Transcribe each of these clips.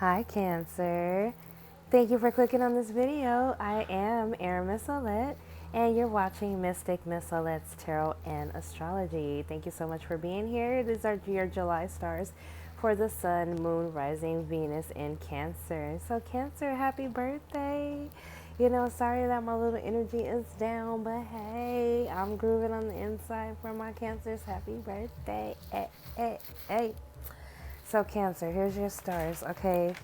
Hi Cancer. Thank you for clicking on this video. I am Mizolette and you're watching Mystic Mizolette's Tarot and Astrology. Thank you so much for being here. These are your July stars for the Sun, Moon, Rising, Venus, and Cancer. So Cancer, happy birthday. Sorry that my little energy is down, but hey, I'm grooving on the inside for my Cancers. Happy birthday. Hey, hey, hey. So Cancer, here's your stars, okay?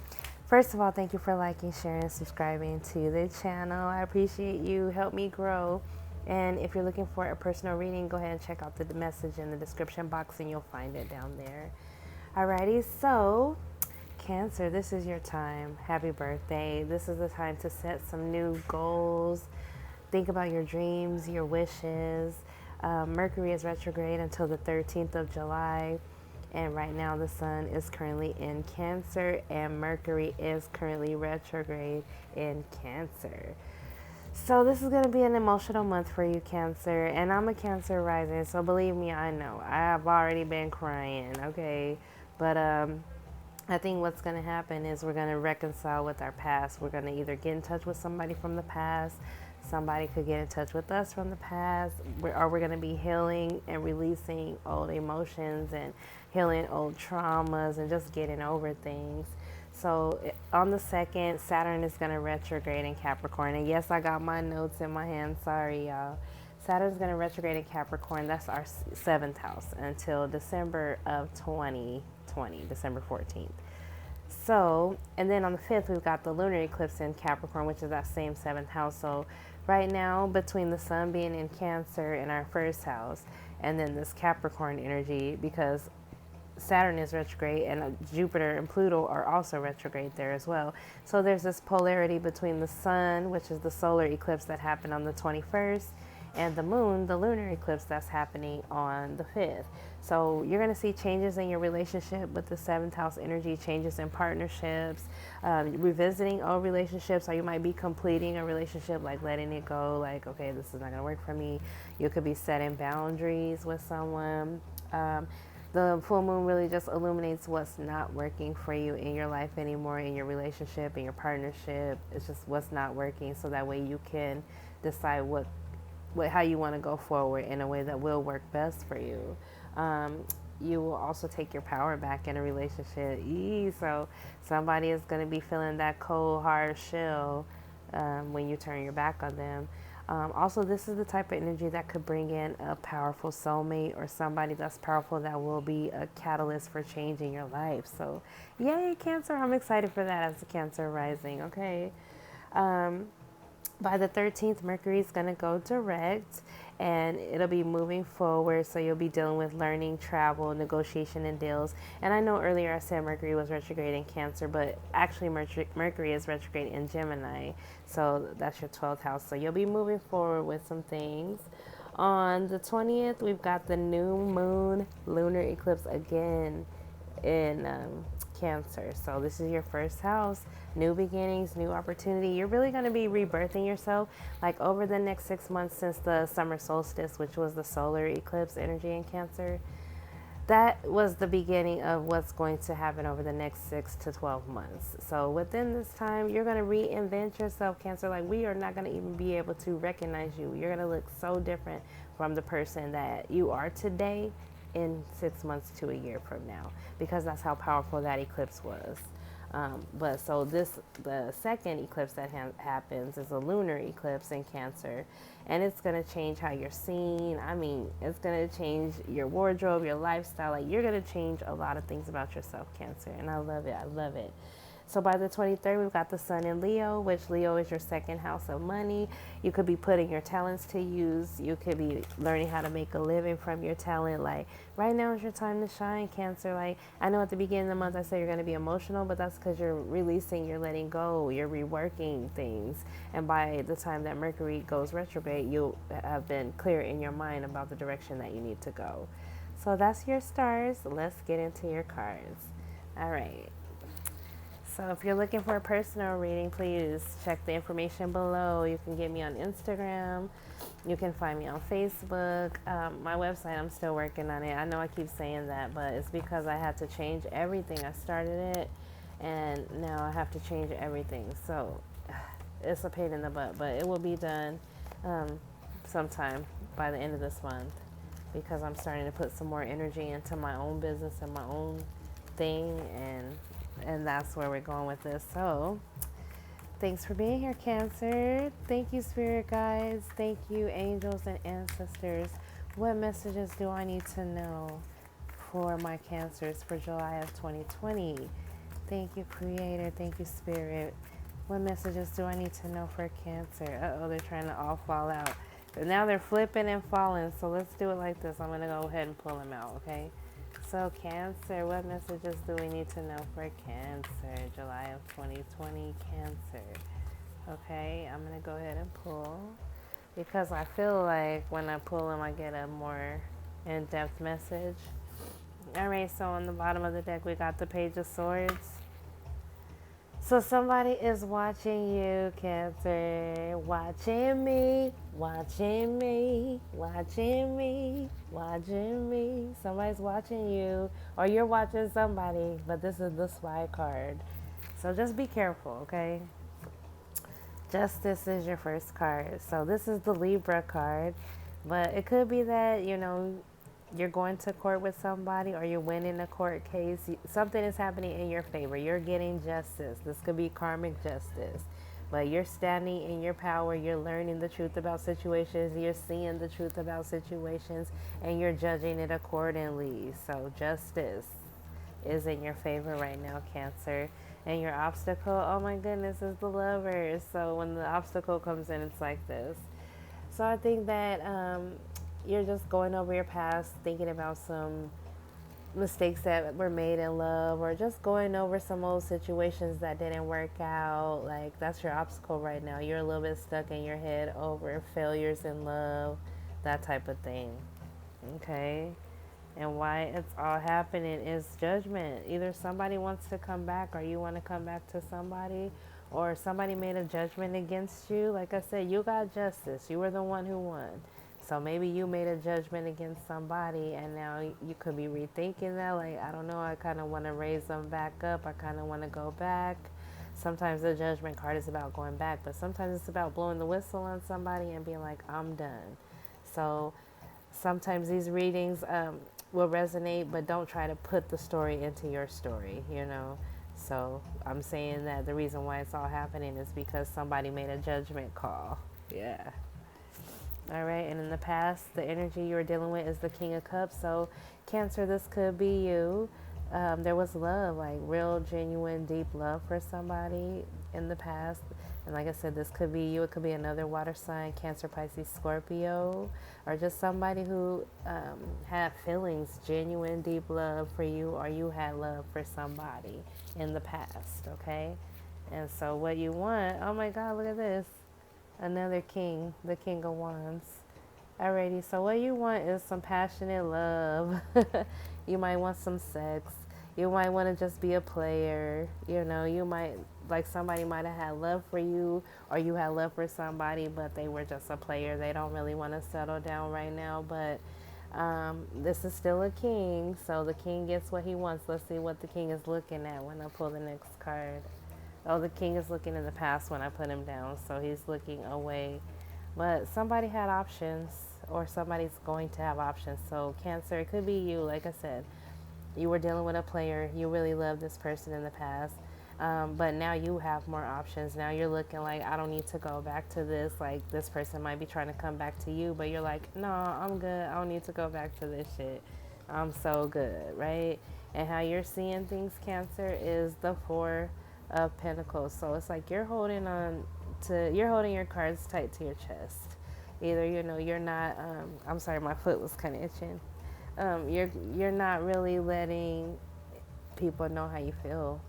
First of all, thank you for liking, sharing, subscribing to the channel. I appreciate you. Help me grow. And if you're looking for a personal reading, go ahead and check out the message in the description box and you'll find it down there. Alrighty, so Cancer, this is your time. Happy birthday. This is the time to set some new goals. Think about your dreams, your wishes. Mercury is retrograde until the 13th of July. And right now the Sun is currently in Cancer and Mercury is currently retrograde in Cancer. So this is going to be an emotional month for you, Cancer. And I'm a Cancer rising, so believe me, I know. I have already been crying, okay? But I think what's going to happen is we're going to reconcile with our past. We're going to either get in touch with somebody from the past. Somebody could get in touch with us from the past, or we're going to be healing and releasing old emotions and healing old traumas and just getting over things. So on the 2nd, Saturn is going to retrograde in Capricorn. And yes, I got my notes in my hand. Sorry, y'all. Saturn's going to retrograde in Capricorn. That's our 7th house until December of 2020, December 14th. So, and then on the 5th, we've got the lunar eclipse in Capricorn, which is that same 7th house. So right now, between the Sun being in Cancer in our 1st house, and then this Capricorn energy, because Saturn is retrograde and Jupiter and Pluto are also retrograde there as well. So there's this polarity between the Sun, which is the solar eclipse that happened on the 21st, and the Moon, the lunar eclipse that's happening on the 5th. So you're going to see changes in your relationship with the 7th house energy, changes in partnerships, revisiting old relationships, or you might be completing a relationship, like letting it go, like, okay, this is not going to work for me. You could be setting boundaries with someone. The full moon really just illuminates what's not working for you in your life anymore, in your relationship, in your partnership. It's just what's not working, so that way you can decide how you want to go forward in a way that will work best for you. You will also take your power back in a relationship. So somebody is going to be feeling that cold, hard shell when you turn your back on them. Also, this is the type of energy that could bring in a powerful soulmate or somebody that's powerful that will be a catalyst for changing your life. So, yay, Cancer. I'm excited for that as a Cancer rising, okay? By the 13th, Mercury is going to go direct and it'll be moving forward. So you'll be dealing with learning, travel, negotiation, and deals. And I know earlier I said Mercury was retrograde in Cancer, but actually Mercury is retrograde in Gemini. So that's your 12th house. So you'll be moving forward with some things. On the 20th, we've got the new moon lunar eclipse again in Cancer. So this is your 1st house, new beginnings, new opportunity. You're really going to be rebirthing yourself like over the next 6 months since the summer solstice, which was the solar eclipse energy in Cancer. That was the beginning of what's going to happen over the next 6 to 12 months. So within this time, you're going to reinvent yourself, Cancer. Like, we are not going to even be able to recognize you. You're going to look so different from the person that you are today in 6 months to a year from now, because that's how powerful that eclipse was. But so the 2nd eclipse that happens is a lunar eclipse in Cancer, and it's going to change how you're seen. I mean, it's going to change your wardrobe, your lifestyle. Like, you're going to change a lot of things about yourself, Cancer, and I love it. I love it. So by the 23rd, we've got the Sun in Leo, which Leo is your 2nd house of money. You could be putting your talents to use. You could be learning how to make a living from your talent. Like, right now is your time to shine, Cancer. Like, I know at the beginning of the month I said you're going to be emotional, but that's because you're releasing, you're letting go, you're reworking things. And by the time that Mercury goes retrograde, you'll have been clear in your mind about the direction that you need to go. So that's your stars. Let's get into your cards. All right. So if you're looking for a personal reading, please check the information below. You can get me on Instagram. You can find me on Facebook. My website, I'm still working on it. I know I keep saying that, but it's because I had to change everything. I started it and now I have to change everything. So it's a pain in the butt, but it will be done sometime by the end of this month, because I'm starting to put some more energy into my own business and my own thing, and that's where we're going with this. So thanks for being here, Cancer. Thank you, Spirit Guides. Thank you, angels and ancestors. What messages do I need to know for my Cancers for July of 2020? Thank you, Creator. Thank you, Spirit. What messages do I need to know for Cancer? Uh-oh, they're trying to all fall out. But now they're flipping and falling, so let's do it like this. I'm going to go ahead and pull them out, okay? So, Cancer, what messages do we need to know for Cancer? July of 2020, Cancer. Okay, I'm going to go ahead and pull, because I feel like when I pull them, I get a more in-depth message. All right, so on the bottom of the deck, we got the Page of Swords. So somebody is watching you, Cancer. Watching me, watching me, watching me, watching me. Somebody's watching you, or you're watching somebody, but this is the Spy card. So just be careful, okay? Justice is your first card. So this is the Libra card, but it could be that, you know, you're going to court with somebody, or you're winning a court case. Something is happening in your favor. You're getting justice. This could be karmic justice, but you're standing in your power. You're learning the truth about situations. You're seeing the truth about situations, and you're judging it accordingly. So justice is in your favor right now, Cancer. And your obstacle, oh my goodness, is the Lovers. So when the obstacle comes in, it's like this. So I think that you're just going over your past, thinking about some mistakes that were made in love, or just going over some old situations that didn't work out. Like, that's your obstacle right now. You're a little bit stuck in your head over failures in love, that type of thing. Okay? And why it's all happening is judgment. Either somebody wants to come back, or you want to come back to somebody, or somebody made a judgment against you. Like I said, you got justice. You were the one who won. So maybe you made a judgment against somebody, and now you could be rethinking that. Like, I don't know, I kind of want to raise them back up. I kind of want to go back. Sometimes the judgment card is about going back, but sometimes it's about blowing the whistle on somebody and being like, I'm done. So sometimes these readings will resonate, but don't try to put the story into your story, you know. So I'm saying that the reason why it's all happening is because somebody made a judgment call. Yeah. All right, and in the past, the energy you were dealing with is the King of Cups. So, Cancer, this could be you. There was love, like real, genuine, deep love for somebody in the past. And like I said, this could be you. It could be another water sign, Cancer, Pisces, Scorpio, or just somebody who had feelings, genuine, deep love for you, or you had love for somebody in the past, okay? And so what you want, oh my God, look at this. Another king, the King of Wands. Alrighty, so what you want is some passionate love. You might want some sex. You might want to just be a player. You know, you might, like, somebody might have had love for you, or you had love for somebody, but they were just a player. They don't really want to settle down right now, but this is still a king, so the king gets what he wants. Let's see what the king is looking at when I pull the next card. Oh, the king is looking in the past when I put him down, so he's looking away. But somebody had options, or somebody's going to have options. So Cancer, it could be you. Like I said, you were dealing with a player. You really loved this person in the past. But now you have more options. Now you're looking like, I don't need to go back to this. Like, this person might be trying to come back to you, but you're like, no, I'm good. I don't need to go back to this shit. I'm so good, right? And how you're seeing things, Cancer, is the Four of Pentacles. So it's like you're holding your cards tight to your chest. Either, you know, you're not I'm sorry, my foot was kind of itching. You're not really letting people know how you feel.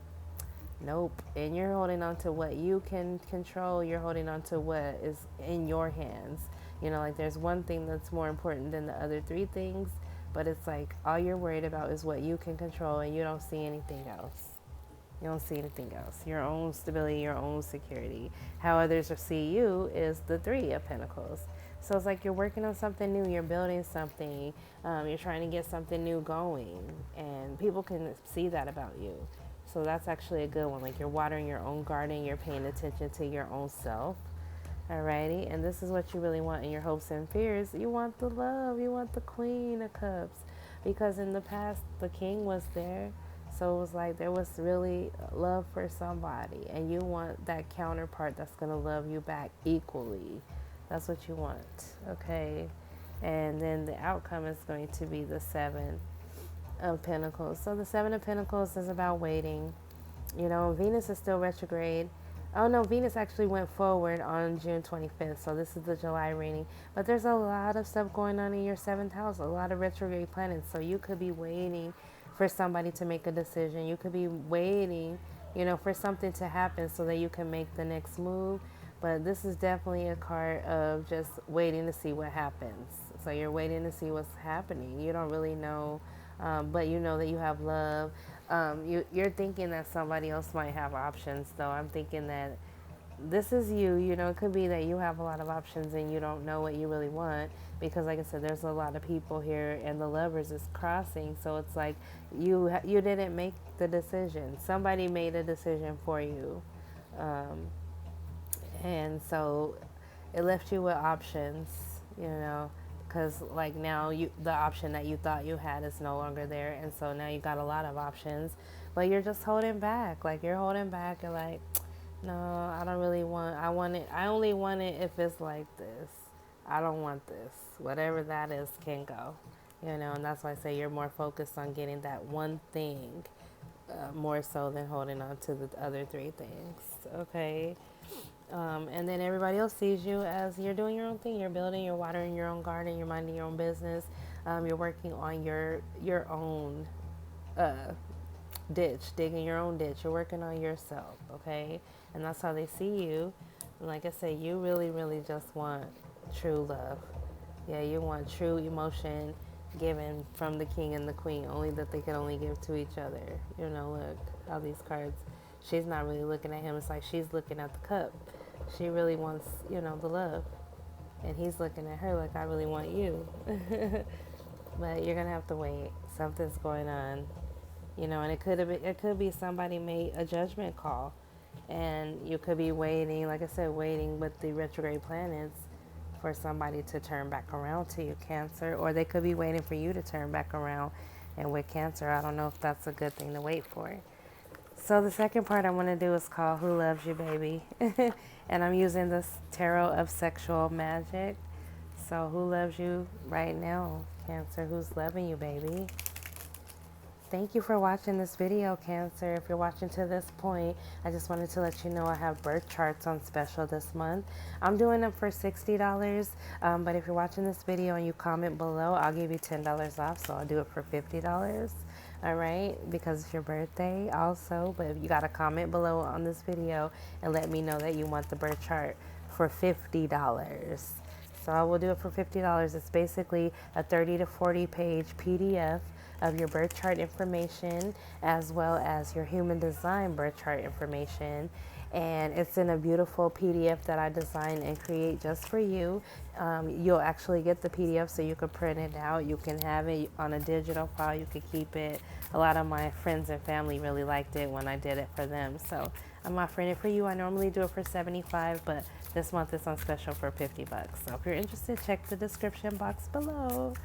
Nope. And you're holding on to what you can control. You're holding on to what is in your hands. You know, like, there's one thing that's more important than the other three things, but it's like all you're worried about is what you can control, and you don't see anything else. You don't see anything else. Your own stability, your own security. How others see you is the Three of Pentacles. So it's like you're working on something new. You're building something. You're trying to get something new going. And people can see that about you. So that's actually a good one. Like you're watering your own garden, you're paying attention to your own self. Alrighty, and this is what you really want in your hopes and fears. You want the love, you want the Queen of Cups. Because in the past, the King was there. So it was like there was really love for somebody. And you want that counterpart that's going to love you back equally. That's what you want, okay? And then the outcome is going to be the Seven of Pentacles. So the Seven of Pentacles is about waiting. You know, Venus is still retrograde. Oh no, Venus actually went forward on June 25th. So this is the July reading. But there's a lot of stuff going on in your 7th house, a lot of retrograde planets. So you could be waiting for somebody to make a decision. You could be waiting, you know, for something to happen so that you can make the next move. But this is definitely a card of just waiting to see what happens. So you're waiting to see what's happening. You don't really know, but you know that you have love. You're thinking that somebody else might have options, though. I'm thinking that this is you. You know, it could be that you have a lot of options and you don't know what you really want. Because, like I said, there's a lot of people here and the lovers is crossing. So it's like you didn't make the decision. Somebody made a decision for you. And so it left you with options, you know, because like now the option that you thought you had is no longer there. And so now you got a lot of options, but you're just holding back. Like you're holding back. You're like, no, I don't really I only want it if it's like this. I don't want this. Whatever that is can go, you know, and that's why I say you're more focused on getting that one thing more so than holding on to the other three things. Okay. And then everybody else sees you as you're doing your own thing. You're building, you're watering your own garden, you're minding your own business. You're working on your own ditch, digging your own ditch. You're working on yourself, okay? And that's how they see you. And like I said, you really, really just want true love. Yeah, you want true emotion given from the King and the Queen, only that they can only give to each other. You know, look how these cards, she's not really looking at him. It's like she's looking at the cup. She really wants, you know, the love. And he's looking at her like, I really want you. But you're going to have to wait. Something's going on. You know, and it could be somebody made a judgment call. And you could be waiting, like I said, waiting with the retrograde planets for somebody to turn back around to you, Cancer. Or they could be waiting for you to turn back around. And with Cancer, I don't know if that's a good thing to wait for. So the second part I want to do is called Who Loves You, Baby? And I'm using this tarot of sexual magic. So who loves you right now, Cancer? Who's loving you, baby? Thank you for watching this video, Cancer. If you're watching to this point, I just wanted to let you know I have birth charts on special this month. I'm doing them for $60, but if you're watching this video and you comment below, I'll give you $10 off, so I'll do it for $50. All right, because it's your birthday also. But if you got to comment below on this video and let me know that you want the birth chart for $50. So I will do it for $50. It's basically a 30 to 40 page PDF of your birth chart information, as well as your human design birth chart information. And it's in a beautiful PDF that I designed and create just for you. You'll actually get the PDF so you can print it out. You can have it on a digital file. You can keep it. A lot of my friends and family really liked it when I did it for them. So I'm offering it for you. I normally do it for $75, but this month it's on special for $50. So if you're interested, check the description box below.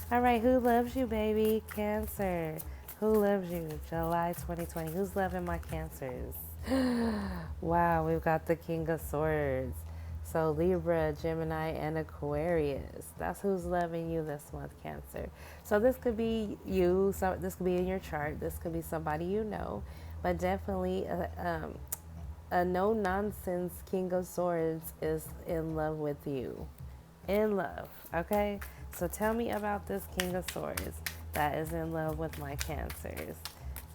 All right, who loves you, baby? Cancer. Who loves you? July 2020. Who's loving my Cancers? Wow, we've got the King of Swords. So Libra, Gemini, and Aquarius. That's who's loving you this month, Cancer. So this could be you. So this could be in your chart. This could be somebody you know. But definitely a no-nonsense King of Swords is in love with you. In love, okay? So tell me about this King of Swords that is in love with my Cancers.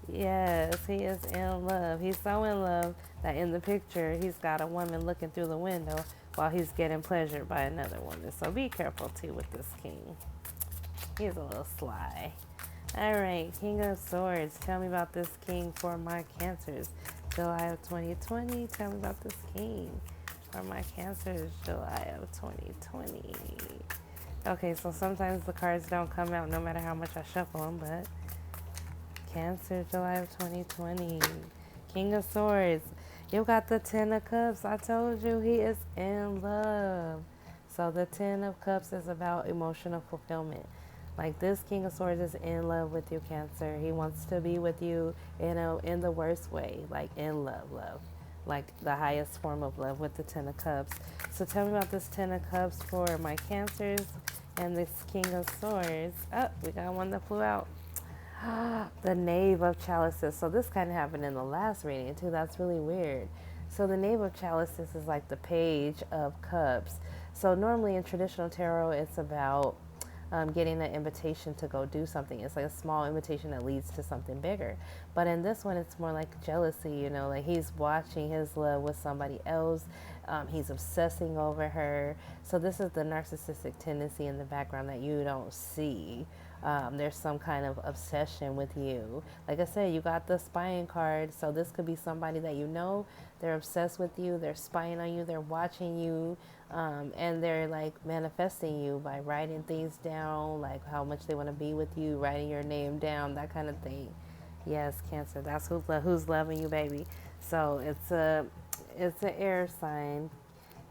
Yes, he is in love. He's so in love that in the picture, he's got a woman looking through the window while he's getting pleasured by another woman. So be careful, too, with this king. He's a little sly. All right, King of Swords. Tell me about this king for my Cancers. July of 2020. Tell me about this king for my Cancers. July of 2020. Okay, so sometimes the cards don't come out no matter how much I shuffle them, but Cancer, July of 2020. King of Swords. You got the Ten of Cups. I told you he is in love. So the Ten of Cups is about emotional fulfillment. Like this King of Swords is in love with you, Cancer. He wants to be with you, in the worst way, like in love. Like the highest form of love with the Ten of Cups. So tell me about this Ten of Cups for my Cancers and this King of Swords. Oh, we got one that flew out. The Knave of Chalices. So this kind of happened in the last reading too. That's really weird. So the Knave of Chalices is like the Page of Cups. So normally in traditional tarot, it's about getting an invitation to go do something. It's like a small invitation that leads to something bigger. But in this one, it's more like jealousy, like he's watching his love with somebody else. He's obsessing over her. So this is the narcissistic tendency in the background that you don't see. There's some kind of obsession with you. Like I said, you got the spying card. So this could be somebody that they're obsessed with you. They're spying on you. They're watching you. And they're like manifesting you by writing things down, like how much they want to be with you, writing your name down, that kind of thing. Yes, Cancer. That's who's loving you, baby. So it's an air sign.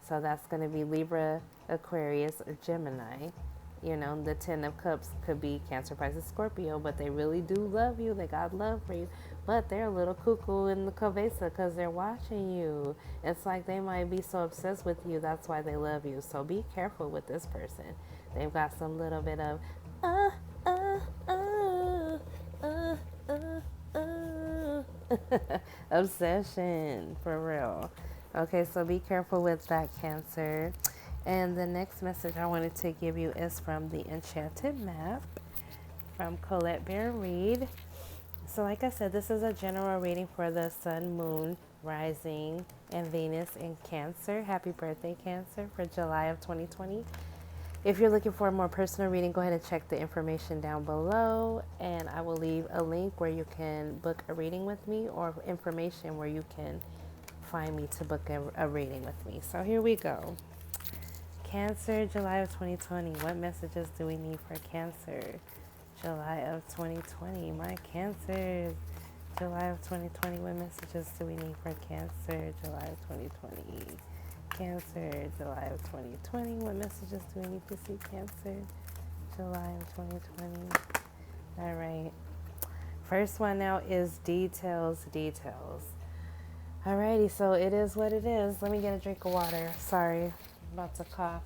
So that's going to be Libra, Aquarius, or Gemini. The Ten of Cups could be Cancer, Pisces, Scorpio, but they really do love you. They got love for you. But they're a little cuckoo in the cabeza because they're watching you. It's like they might be so obsessed with you. That's why they love you. So be careful with this person. They've got some little bit of, uh, uh, uh, uh, obsession, for real. Okay, so be careful with that, Cancer. And the next message I wanted to give you is from the Enchanted Map from Colette Bear Reed. So like I said, this is a general reading for the Sun, Moon, Rising, and Venus in Cancer. Happy birthday, Cancer, for July of 2020. If you're looking for a more personal reading, go ahead and check the information down below. And I will leave a link where you can book a reading with me, or information where you can find me to book a reading with me. So here we go. Cancer, July of 2020. What messages do we need for Cancer? July of 2020. My Cancers. July of 2020. What messages do we need for Cancer? July of 2020. Cancer, July of 2020. What messages do we need to see, Cancer? July of 2020. All right. First one now is details. Alrighty, so it is what it is. Let me get a drink of water. Sorry. About to cough.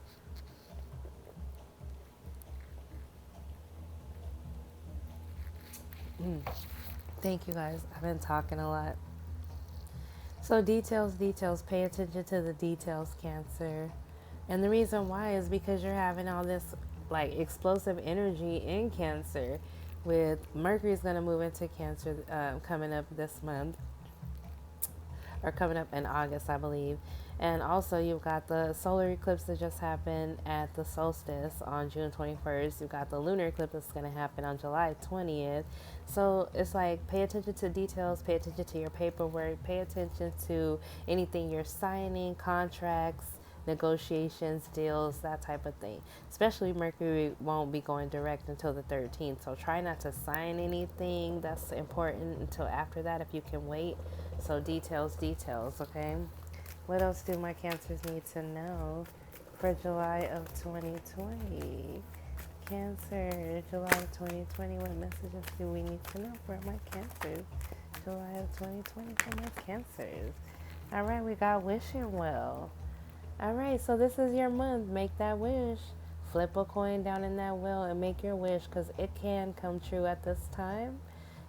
Thank you guys. I've been talking a lot. So details. Pay attention to the details, Cancer. And the reason why is because you're having all this like explosive energy in Cancer. With Mercury's going to move into Cancer coming up this month. Or coming up in August, I believe. And also you've got the solar eclipse that just happened at the solstice on June 21st. You've got the lunar eclipse that's going to happen on July 20th. So it's like, pay attention to details, pay attention to your paperwork, pay attention to anything you're signing, contracts, negotiations, deals, that type of thing. Especially Mercury won't be going direct until the 13th. So try not to sign anything that's important until after that if you can wait. So details, okay? What else do my Cancers need to know for July of 2020? Cancer, July of 2020. What messages do we need to know for my Cancers? July of 2020 for my Cancers. All right, we got wishing well. All right, so this is your month. Make that wish. Flip a coin down in that well and make your wish, because it can come true at this time.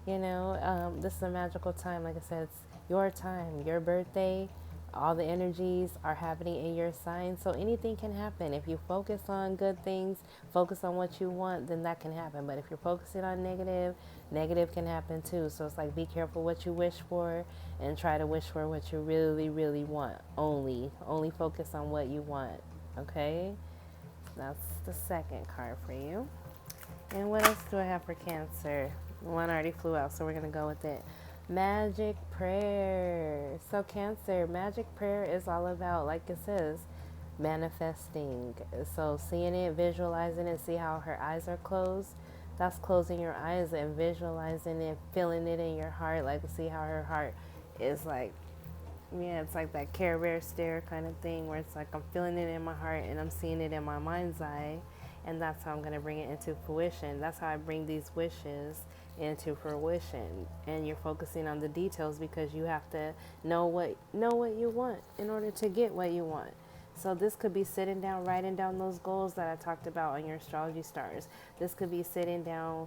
This is a magical time. Like I said, it's your time, your birthday. All the energies are happening in your sign. So anything can happen. If you focus on good things, focus on what you want, then that can happen. But if you're focusing on negative can happen too. So it's like, be careful what you wish for and try to wish for what you really, really want. Only focus on what you want. Okay? That's the second card for you. And what else do I have for Cancer? One already flew out, so we're going to go with it. Magic prayer. So Cancer, magic prayer is all about, like it says, manifesting. So seeing it, visualizing it, see how her eyes are closed. That's closing your eyes and visualizing it, feeling it in your heart. Like, see how her heart is like, yeah, it's like that Care Bear stare kind of thing where it's like I'm feeling it in my heart and I'm seeing it in my mind's eye. And that's how I'm going to bring it into fruition. That's how I bring these wishes into fruition. And you're focusing on the details because you have to know what you want in order to get what you want. So this could be sitting down, writing down those goals that I talked about on your astrology stars. This could be sitting down,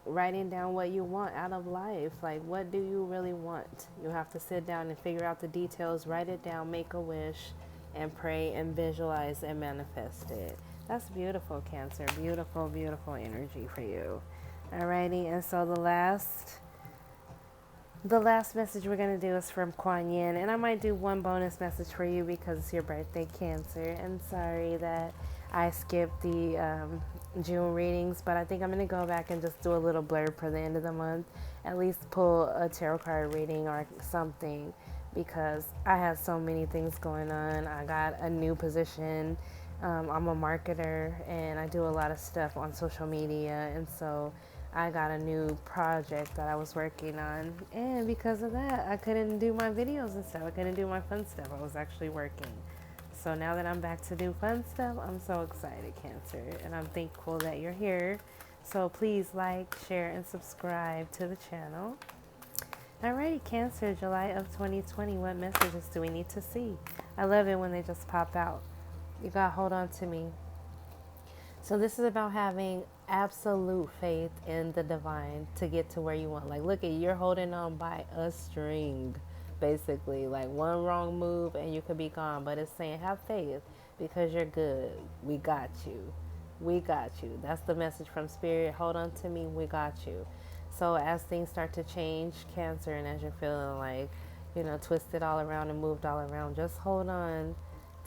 writing down what you want out of life. Like, what do you really want? You have to sit down and figure out the details, write it down, make a wish, and pray and visualize and manifest it. That's beautiful, Cancer. Beautiful, beautiful energy for you. Alrighty, and so the last message we're going to do is from Kuan Yin, and I might do one bonus message for you because it's your birthday, Cancer. And sorry that I skipped the June readings, but I think I'm going to go back and just do a little blurb for the end of the month. At least pull a tarot card reading or something because I had so many things going on. I got a new position. I'm a marketer and I do a lot of stuff on social media, and so I got a new project that I was working on, and because of that, I couldn't do my videos and stuff. I couldn't do my fun stuff. I was actually working. So now that I'm back to do fun stuff, I'm so excited, Cancer, and I'm thankful that you're here. So please like, share, and subscribe to the channel. Alrighty, Cancer, July of 2020, what messages do we need to see? I love it when they just pop out. You gotta hold on to me. So this is about having absolute faith in the divine to get to where you want. Like, look at, you're holding on by a string, basically. Like, one wrong move and you could be gone. But it's saying have faith because you're good. We got you. We got you. That's the message from Spirit. Hold on to me. We got you. So as things start to change, Cancer, and as you're feeling like, twisted all around and moved all around, just hold on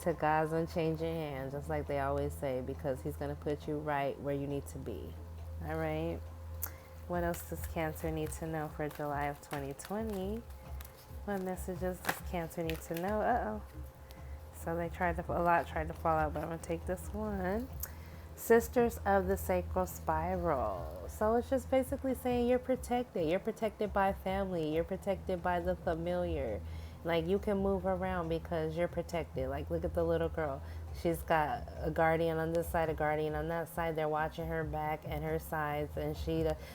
to God's unchanging hand, just like they always say, because He's going to put you right where you need to be. All right. What else does Cancer need to know for July of 2020? What messages does Cancer need to know? Uh-oh. So a lot tried to fall out, but I'm going to take this one. Sisters of the Sacral Spiral. So it's just basically saying you're protected. You're protected by family. You're protected by the familiar. Like, you can move around because you're protected. Like, look at the little girl. She's got a guardian on this side, a guardian on that side. They're watching her back and her sides, and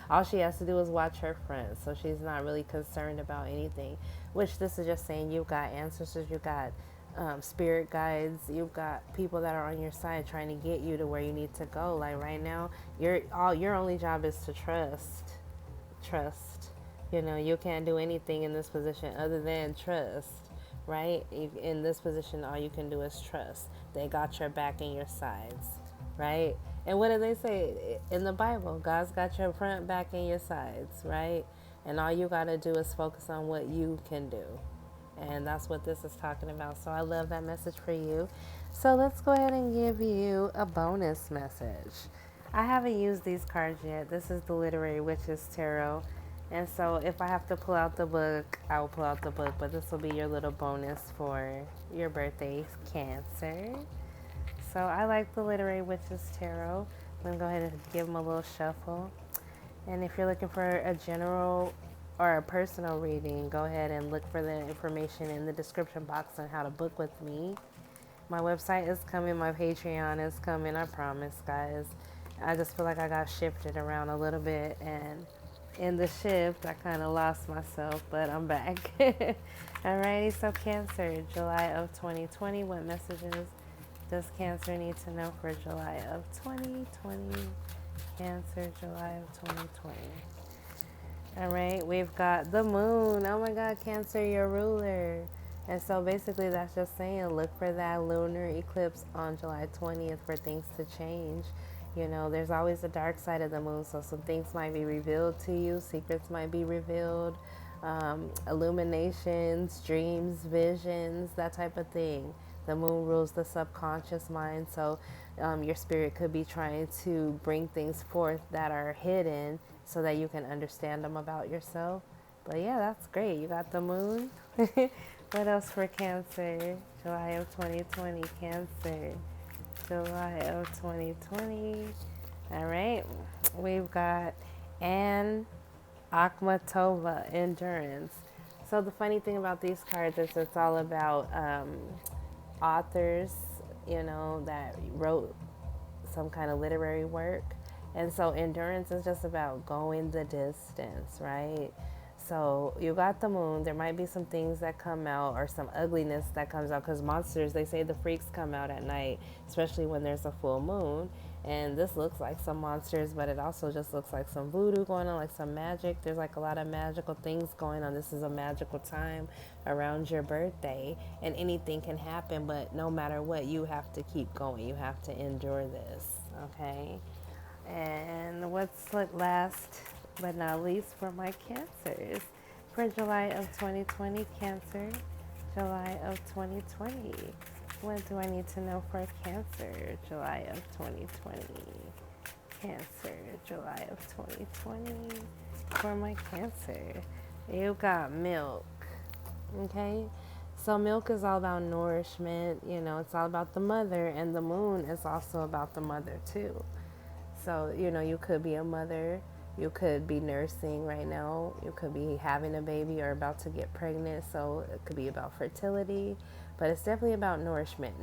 all she has to do is watch her front. So she's not really concerned about anything. Which this is just saying you've got ancestors, you've got spirit guides, you've got people that are on your side trying to get you to where you need to go. Like right now, your only job is to trust. You can't do anything in this position other than trust, right? In this position, all you can do is trust. They got your back and your sides, right? And what do they say in the Bible? God's got your front, back, and your sides, right? And all you got to do is focus on what you can do. And that's what this is talking about. So I love that message for you. So let's go ahead and give you a bonus message. I haven't used these cards yet. This is the Literary Witches Tarot. And so if I have to pull out the book, I will pull out the book. But this will be your little bonus for your birthday, Cancer. So I like the Literary Witches Tarot. I'm going to go ahead and give them a little shuffle. And if you're looking for a general or a personal reading, go ahead and look for the information in the description box on how to book with me. My website is coming. My Patreon is coming. I promise, guys. I just feel like I got shifted around a little bit, and in the shift, I kind of lost myself, but I'm back. Alrighty, so Cancer, July of 2020. What messages does Cancer need to know for July of 2020? Cancer, July of 2020. All right, we've got the moon. Oh my God, Cancer, your ruler. And so basically that's just saying look for that lunar eclipse on July 20th for things to change. There's always a dark side of the moon, so some things might be revealed to you. Secrets might be revealed. Illuminations, dreams, visions, that type of thing. The moon rules the subconscious mind, so your spirit could be trying to bring things forth that are hidden so that you can understand them about yourself. But yeah, that's great. You got the moon. What else for Cancer? July of 2020, Cancer. July of 2020. All right, we've got Anne Akhmatova, endurance. So the funny thing about these cards is it's all about authors, that wrote some kind of literary work. And so endurance is just about going the distance, right? So you got the moon. There might be some things that come out or some ugliness that comes out because monsters, they say the freaks come out at night, especially when there's a full moon. And this looks like some monsters, but it also just looks like some voodoo going on, like some magic. There's like a lot of magical things going on. This is a magical time around your birthday, and anything can happen, but no matter what, you have to keep going. You have to endure this, okay? And what's last but not least for my Cancers for July of 2020, Cancer, July of 2020. What do I need to know for Cancer, July of 2020? Cancer, July of 2020 for my Cancer. You got milk, okay? So milk is all about nourishment, it's all about the mother, and the moon is also about the mother too. So, you could be a mother, you could be nursing right now, you could be having a baby or about to get pregnant. So it could be about fertility, but it's definitely about nourishment,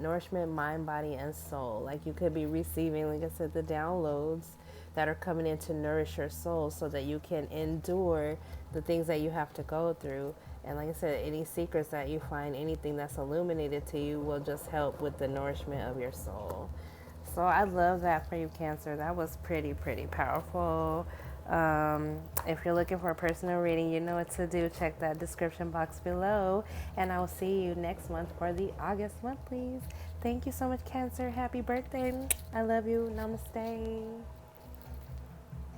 mind, body, and soul. Like you could be receiving, like I said, the downloads that are coming in to nourish your soul so that you can endure the things that you have to go through. And like I said, any secrets that you find, anything that's illuminated to you will just help with the nourishment of your soul. So I love that for you, Cancer. That was pretty powerful. If you're looking for a personal reading, you know what to do. Check that description box below. And I will see you next month for the August monthlies. Thank you so much, Cancer. Happy birthday. I love you. Namaste.